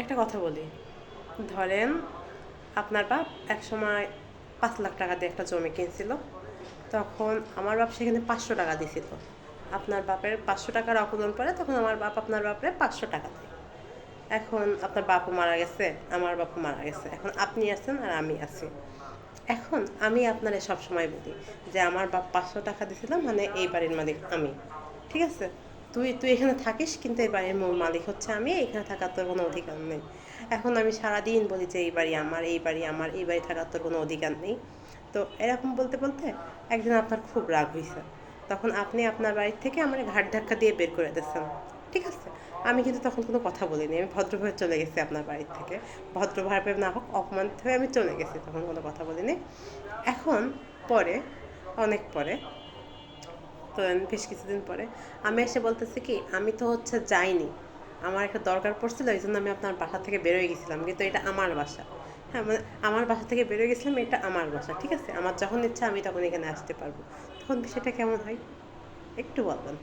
একটা কথা বলি, ধরেন আপনার বাপ একসময় 5 লাখ টাকা দিয়ে একটা জমি কিনছিল। তখন আমার বাপ সেখানে 500 টাকা দিছিল। আপনার বাপের 500 টাকার অকুলন পরে তখন আমার বাপ আপনার বাপরে 500 টাকা দেয়। এখন আপনার বাপও মারা গেছে, আমার বাপও মারা গেছে, এখন আপনি আছেন আর আমি আছি। এখন আমি আপনারে সবসময় বলি যে আমার বাপ 500 টাকা দিছিল, মানে এই বাড়ির মালিক আমি। ঠিক আছে, তুই তুই এখানে থাকিস, কিন্তু এই বাড়ির মূল মালিক হচ্ছে আমি, এখানে থাকার তোর কোনো অধিকার নেই। এখন আমি সারাদিন বলি যে এই বাড়ি আমার, এই বাড়ি আমার, এই বাড়ি থাকার তোর কোনো অধিকার নেই। তো এরকম বলতে বলতে একদিন আপনার খুব রাগ হয়েছে। তখন আপনি আপনার বাড়ির থেকে আমার ঘাট ধাক্কা দিয়ে বের করে দিচ্ছেন। ঠিক আছে, আমি কিন্তু তখন কোনো কথা বলিনি, আমি ভদ্রভাবে চলে গেছি আপনার বাড়ির থেকে। ভদ্রভাবে না হোক, অপমানিত হয়ে আমি চলে গেছি, তখন কোনো কথা বলিনি। এখন পরে, অনেক পরে, তো বেশ কিছুদিন পরে আমি এসে বলতেছি কি, আমি তো হচ্ছে যাইনি, আমার একটা দরকার পড়ছিল, এই জন্য আমি আপনার বাসা থেকে বেরোয় গেছিলাম, কিন্তু এটা আমার বাসা। হ্যাঁ, মানে আমার বাসা থেকে বেরোয় গেছিলাম, এটা আমার বাসা। ঠিক আছে, আমার যখন ইচ্ছা আমি তখন এখানে আসতে পারবো। তখন বিষয়টা কেমন হয় একটু বলবেন?